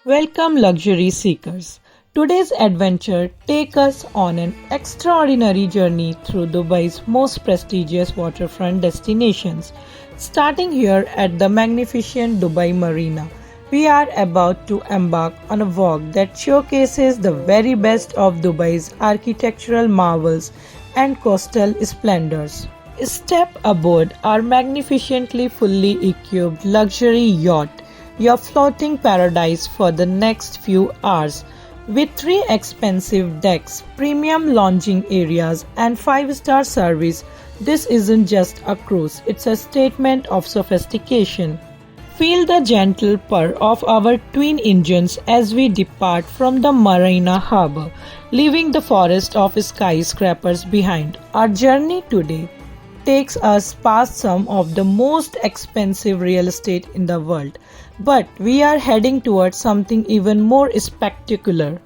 Welcome luxury seekers. Today's adventure takes us on an extraordinary journey through Dubai's most prestigious waterfront destinations. Starting here at the magnificent Dubai Marina, we are about to embark on a walk that showcases the very best of Dubai's architectural marvels and coastal splendors. Step aboard our magnificently fully equipped luxury yacht, your floating paradise for the next few hours. With three expensive decks, premium lounging areas, and five-star service, this isn't just a cruise, it's a statement of sophistication. Feel the gentle purr of our twin engines as we depart from the Marina harbor, leaving the forest of skyscrapers behind. Our journey today takes us past some of the most expensive real estate in the world, but we are heading towards something even more spectacular.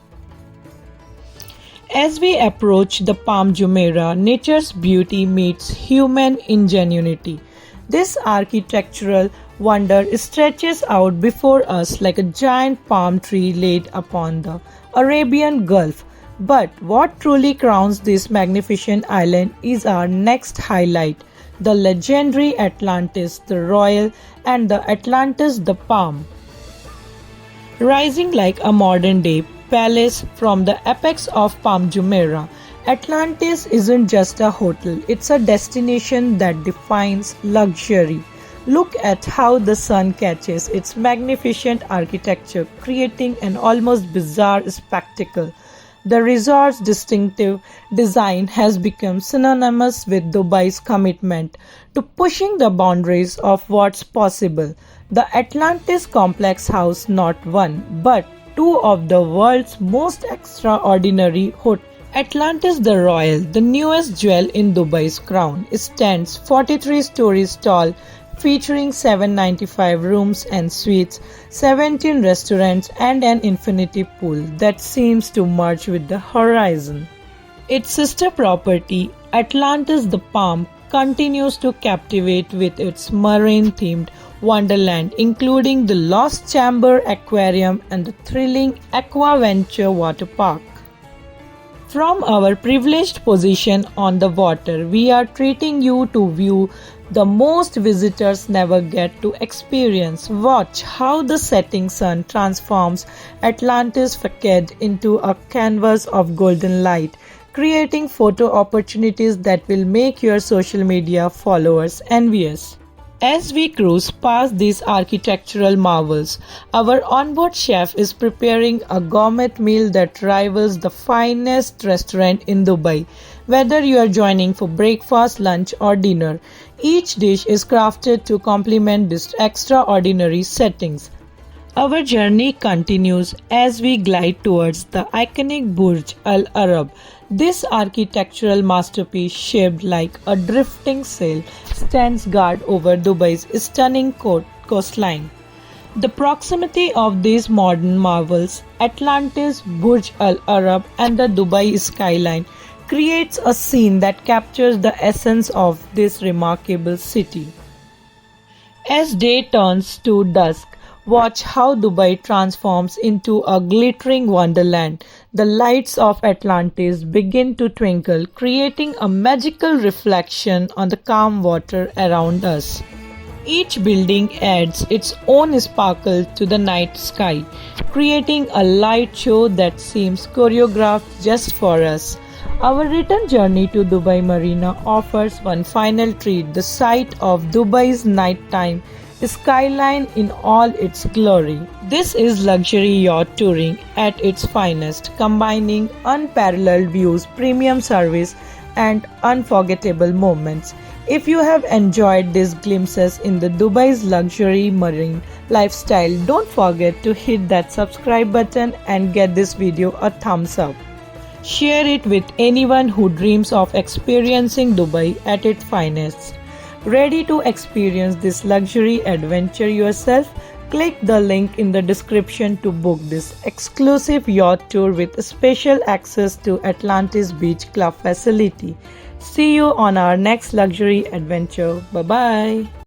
As we approach the Palm Jumeirah, nature's beauty meets human ingenuity. This architectural wonder stretches out before us like a giant palm tree laid upon the Arabian Gulf. But what truly crowns this magnificent island is our next highlight, the legendary Atlantis the Royal and the Atlantis the Palm. Rising like a modern-day palace from the apex of Palm Jumeirah, Atlantis isn't just a hotel, it's a destination that defines luxury. Look at how the sun catches its magnificent architecture, creating an almost bizarre spectacle. The resort's distinctive design has become synonymous with Dubai's commitment to pushing the boundaries of what's possible. The Atlantis complex housed not one, but two of the world's most extraordinary hotels. Atlantis the Royal, the newest jewel in Dubai's crown, stands 43 stories tall, featuring 795 rooms and suites, 17 restaurants, and an infinity pool that seems to merge with the horizon. Its sister property, Atlantis the Palm, continues to captivate with its marine-themed wonderland, including the Lost Chamber Aquarium and the thrilling Aquaventure water park. From our privileged position on the water, we are treating you to view the most visitors never get to experience. Watch how the setting sun transforms Atlantis' facade into a canvas of golden light, creating photo opportunities that will make your social media followers envious. As we cruise past these architectural marvels, our onboard chef is preparing a gourmet meal that rivals the finest restaurant in Dubai. Whether you are joining for breakfast, lunch, or dinner, each dish is crafted to complement these extraordinary settings. Our journey continues as we glide towards the iconic Burj Al Arab. This architectural masterpiece, shaped like a drifting sail, stands guard over Dubai's stunning coastline. The proximity of these modern marvels, Atlantis, Burj Al Arab, and the Dubai skyline, creates a scene that captures the essence of this remarkable city. As day turns to dusk, watch how Dubai transforms into a glittering wonderland. The lights of Atlantis begin to twinkle, creating a magical reflection on the calm water around us. Each building adds its own sparkle to the night sky, creating a light show that seems choreographed just for us. Our return journey to Dubai Marina offers one final treat, the sight of Dubai's nighttime skyline in all its glory. This is luxury yacht touring at its finest, combining unparalleled views, premium service, and unforgettable moments. If you have enjoyed these glimpses in the Dubai's luxury marine lifestyle, don't forget to hit that subscribe button and get this video a thumbs up. Share it with anyone who dreams of experiencing Dubai at its finest. Ready to experience this luxury adventure yourself? Click the link in the description to book this exclusive yacht tour with special access to Atlantis Beach Club facility. See you on our next luxury adventure. Bye bye.